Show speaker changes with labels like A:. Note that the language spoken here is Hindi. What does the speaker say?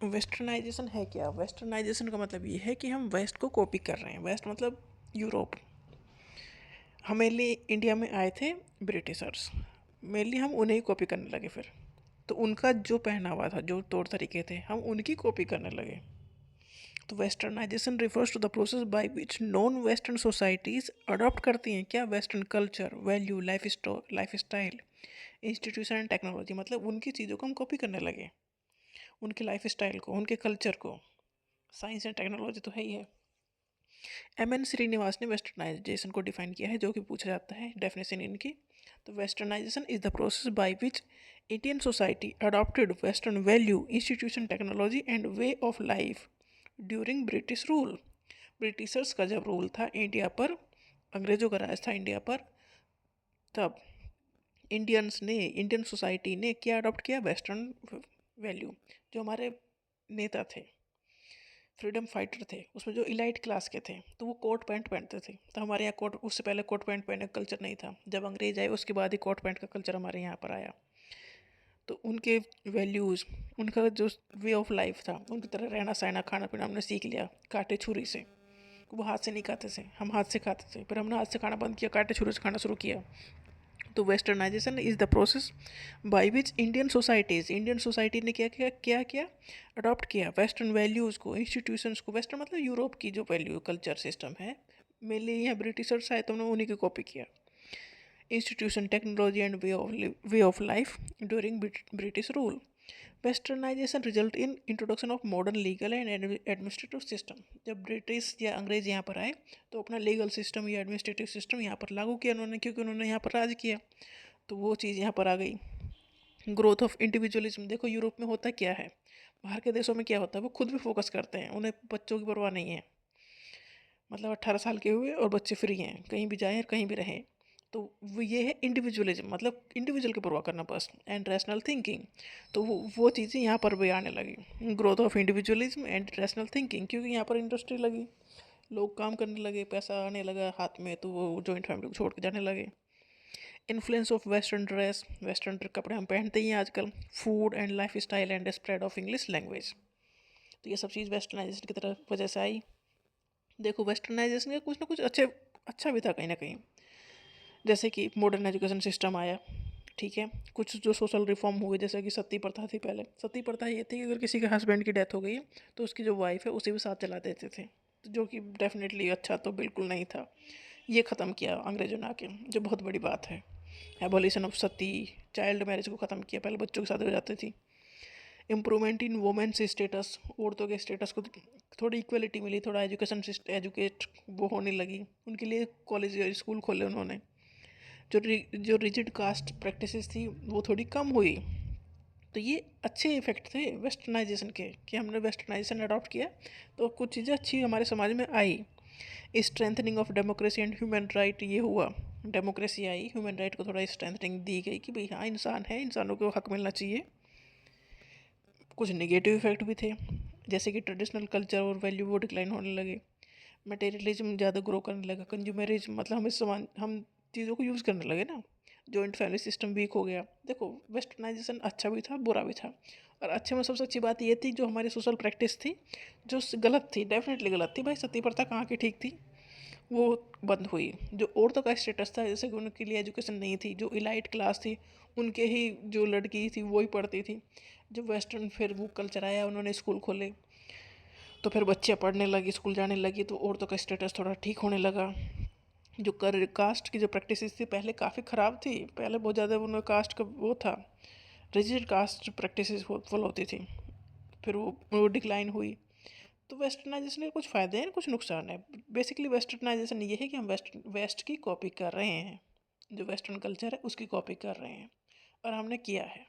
A: वेस्टर्नाइजेशन है क्या? वेस्टर्नाइजेशन का मतलब ये है कि हम वेस्ट को कॉपी कर रहे हैं। वेस्ट मतलब यूरोप। हम मेनली इंडिया में आए थे ब्रिटिशर्स, मेनली हम उन्हें ही कॉपी करने लगे। फिर तो उनका जो पहनावा था, जो तौर तरीके थे, हम उनकी कॉपी करने लगे। तो westernisation refers to the process by which non western societies adopt करती हैं क्या? Western culture, value, lifestyle, institution and technology. मतलब उनकी चीज़ों को हम कॉपी करने लगे, उनके लाइफ स्टाइल को, उनके कल्चर को। साइंस एंड टेक्नोलॉजी तो है ही है। एम.एन. श्रीनिवास ने वेस्टर्नाइजेशन को डिफाइन किया है, जो कि पूछा जाता है डेफिनेशन इनकी। तो westernisation is the process by which Indian society adopted western value, institution, technology and way of life during British rule. Britishers का जब रूल था इंडिया पर, अंग्रेजों का राज था इंडिया पर, तब इंडियन सोसाइटी ने क्या अडॉप्ट किया? Western value. जो हमारे नेता थे, फ्रीडम फाइटर थे, उसमें जो इलाइट क्लास के थे, तो वो कोट पैंट पहनते थे। तो हमारे यहाँ कोट, उससे पहले कोट पैंट पहनने का कल्चर नहीं था। जब अंग्रेज आए उसके बाद ही कोट पैंट का कल्चर हमारे यहाँ पर आया। तो उनके वैल्यूज़, उनका जो वे ऑफ लाइफ था, उनकी तरह रहना सहना, खाना पीना हमने सीख लिया कांटे छुरी से। वो हाथ से नहीं खाते थे, हम हाथ से खाते थे। फिर हमने हाथ से खाना बंद किया, कांटे छुरी से खाना शुरू किया। तो westernisation is the process by which Indian society ने क्या अडॉप्ट किया वेस्टर्न वैल्यूज़ को, इंस्टीट्यूशंस को। वेस्टर्न मतलब यूरोप की जो वैल्यू कल्चर सिस्टम है, मेनली यहाँ ब्रिटिशर्स आए तो उन्होंने उन्हीं की कॉपी किया। Institution, technology and way of life during British rule. Westernisation result in introduction of modern legal and administrative system. जब ब्रिटिश या अंग्रेज यहाँ पर आए तो अपना लीगल सिस्टम या एडमिनिस्ट्रेटिव सिस्टम यहाँ पर लागू किया उन्होंने, क्योंकि उन्होंने यहाँ पर राज किया। तो वो चीज़ यहाँ पर आ गई। Growth of individualism. देखो यूरोप में होता क्या है, बाहर के देशों में क्या होता है, वो खुद भी फोकस करते हैं, उन्हें बच्चों की परवाह नहीं है। मतलब 18 साल के हुए और बच्चे फ्री हैं, कहीं भी जाएँ और कहीं भी रहें। तो वो ये है इंडिविजुअलिज्म, मतलब इंडिविजुअल की परवाह करना बस। एंड रैशनल थिंकिंग, तो वो चीज़ें यहाँ पर भी आने लगी। Growth of individualism and rational thinking, क्योंकि यहाँ पर इंडस्ट्री लगी, लोग काम करने लगे, पैसा आने लगा हाथ में, तो वो जॉइंट फैमिली को छोड़ के जाने लगे। Influence of western dress, western कपड़े हम पहनते ही हैं आजकल। Food and life style and spread of English language. तो ये सब चीज़ वेस्टर्नाइजेशन की तरफ वजह से आई। देखो वेस्टर्नाइजेशन का कुछ ना कुछ अच्छा भी था कहीं ना कहीं। जैसे कि मॉडर्न एजुकेशन सिस्टम आया, ठीक है। कुछ जो सोशल रिफॉर्म हुए, जैसे कि सती प्रथा थी। पहले सती प्रथा ये थी कि अगर किसी के हस्बैंड की डेथ हो गई है तो उसकी जो वाइफ है उसे भी साथ चला देते थे, तो जो कि डेफिनेटली अच्छा तो बिल्कुल नहीं था। ये ख़त्म किया अंग्रेजों ने आके, जो बहुत बड़ी बात है। Abolition of Sati, child marriage को ख़त्म किया, पहले बच्चों की शादी हो जाती थी। इम्प्रूवमेंट इन वुमेन्स स्टेटस, औरतों के स्टेटस को थोड़ी इक्वलिटी मिली, थोड़ा एजुकेट वो होने लगी, उनके लिए कॉलेज या स्कूल खोले उन्होंने। जो रिजिड कास्ट प्रैक्टिसेस थी वो थोड़ी कम हुई। तो ये अच्छे इफेक्ट थे वेस्टर्नाइजेशन के, कि हमने वेस्टर्नाइजेशन अडॉप्ट किया तो कुछ चीज़ें अच्छी हमारे समाज में आई। Strengthening of democracy and human right, ये हुआ, डेमोक्रेसी आई, ह्यूमन राइट को थोड़ा स्ट्रेंथनिंग दी गई कि भाई हाँ इंसान है, इंसानों को हक मिलना चाहिए। कुछ निगेटिव इफेक्ट भी थे, जैसे कि ट्रेडिशनल कल्चर और वैल्यू वो डिक्लाइन होने लगे। मटेरियलिज्म ज़्यादा ग्रो करने लगा। कंज्यूमरिज्म मतलब हम चीज़ों को यूज़ करने लगे ना। जॉइंट फैमिली सिस्टम वीक हो गया। देखो वेस्टर्नाइजेशन अच्छा भी था बुरा भी था। और अच्छे में सबसे अच्छी बात ये थी, जो हमारी सोशल प्रैक्टिस थी जो गलत थी, डेफिनेटली गलत थी भाई। सती प्रथा कहाँ की ठीक थी, वो बंद हुई। जो औरतों का स्टेटस था, जैसे कि उनके लिए एजुकेशन नहीं थी, जो इलाइट क्लास थी उनके ही जो लड़की थी वही पढ़ती थी। जब वेस्टर्न फिर वो कल्चर आया, उन्होंने स्कूल खोले, तो फिर बच्चे पढ़ने लगे, स्कूल जाने लगी, तो औरतों का स्टेटस थोड़ा ठीक होने लगा। जो कर कास्ट की जो प्रैक्टिसेस थी पहले काफ़ी ख़राब थी, पहले बहुत ज़्यादा उनका कास्ट का वो था, रिजिड कास्ट प्रैक्टिसेस फॉलो होती थी। फिर वो डिक्लाइन हुई। तो वेस्टर्नाइजेशन के कुछ फ़ायदे हैं, कुछ नुकसान है। बेसिकली वेस्टर्नाइजेशन ये है कि हम वेस्ट की कॉपी कर रहे हैं, जो वेस्टर्न कल्चर है उसकी कॉपी कर रहे हैं, और हमने किया है।